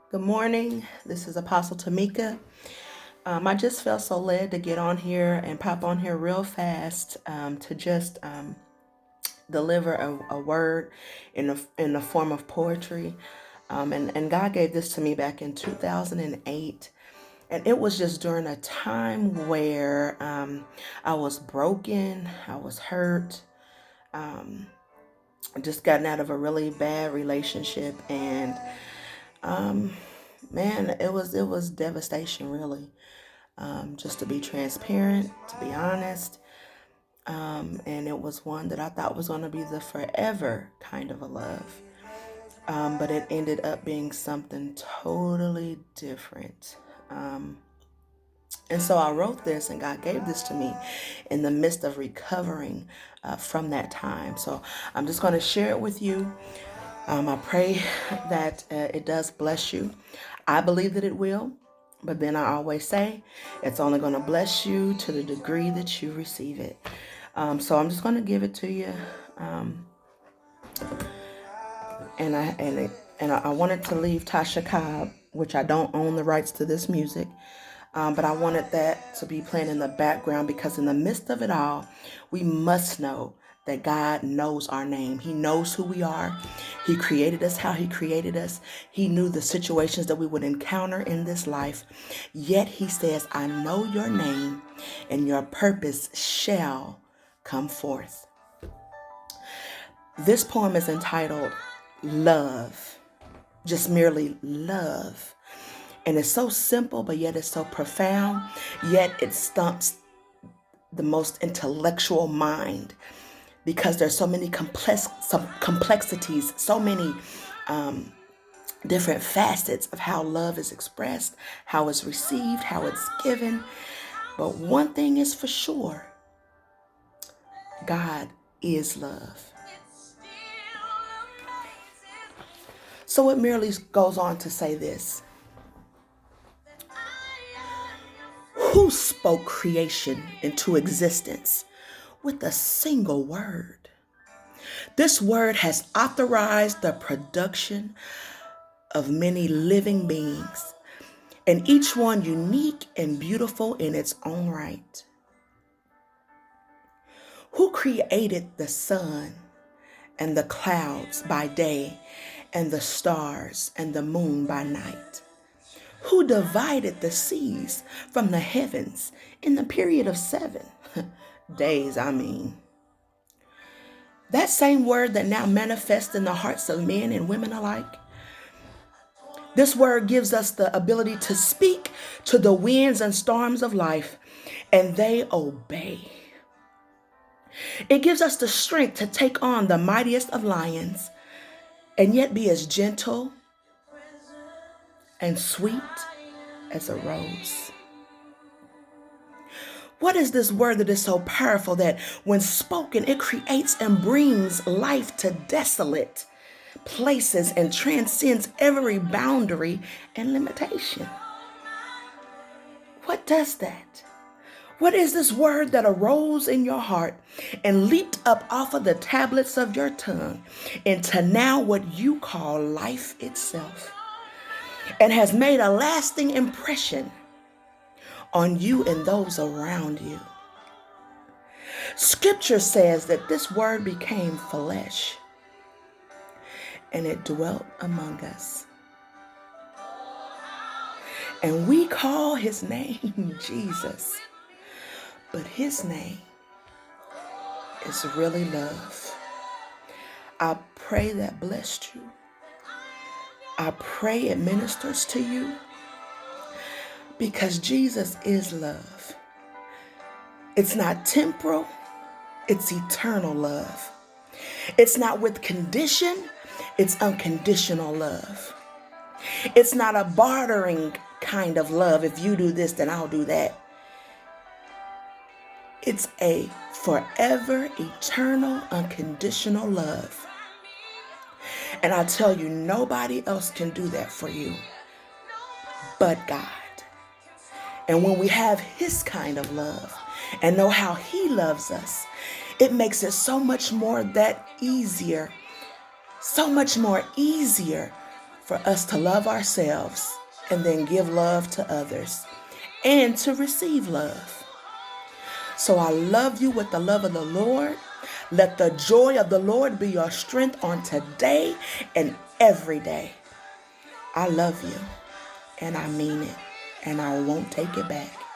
Good morning. This is Apostle Temika. I just felt so led to get on here and pop on here real fast to just deliver a word in the form of poetry. And God gave this to me back in 2008. And it was just during a time where I was broken, I was hurt, just gotten out of a really bad relationship, and man, it was devastation, really. Just to be transparent, to be honest. And it was one that I thought was going to be the forever kind of a love. But it ended up being something totally different. And so I wrote this, and God gave this to me in the midst of recovering from that time. So I'm just going to share it with you. I pray that it does bless you. I believe that it will, but then I always say it's only going to bless you to the degree that you receive it. So I'm just going to give it to you, and I wanted to leave Tasha Cobb, which I don't own the rights to this music. But I wanted that to be playing in the background because in the midst of it all, we must know that God knows our name. He knows who we are. He created us how He created us. He knew the situations that we would encounter in this life. Yet He says, I know your name and your purpose shall come forth. This poem is entitled Love, just merely love. And it's so simple, but yet it's so profound, yet it stumps the most intellectual mind because there's so many complexities, so many different facets of how love is expressed, how it's received, how it's given. But one thing is for sure, God is love. So it merely goes on to say this. Who spoke creation into existence with a single word? This word has authorized the production of many living beings, and each one unique and beautiful in its own right. Who created the sun and the clouds by day and the stars and the moon by night? Who divided the seas from the heavens in the period of 7 days, I mean? That same word that now manifests in the hearts of men and women alike. This word gives us the ability to speak to the winds and storms of life, and they obey. It gives us the strength to take on the mightiest of lions, and yet be as gentle and sweet as a rose. What is this word that is so powerful that when spoken, it creates and brings life to desolate places and transcends every boundary and limitation? What does that? What is this word that arose in your heart and leaped up off of the tablets of your tongue into now what you call life itself, and has made a lasting impression on you and those around you? Scripture says that this word became flesh and it dwelt among us. And we call his name Jesus, but his name is really love. I pray that blessed you. I pray it ministers to you, because Jesus is love. It's not temporal, it's eternal love. It's not with condition, it's unconditional love. It's not a bartering kind of love. If you do this, then I'll do that. It's a forever, eternal, unconditional love. And I tell you, nobody else can do that for you but God. And when we have his kind of love and know how he loves us, it makes it so much more easier for us to love ourselves and then give love to others and to receive love. So I love you with the love of the Lord. Let the joy of the Lord be your strength on today and every day. I love you, and I mean it, and I won't take it back.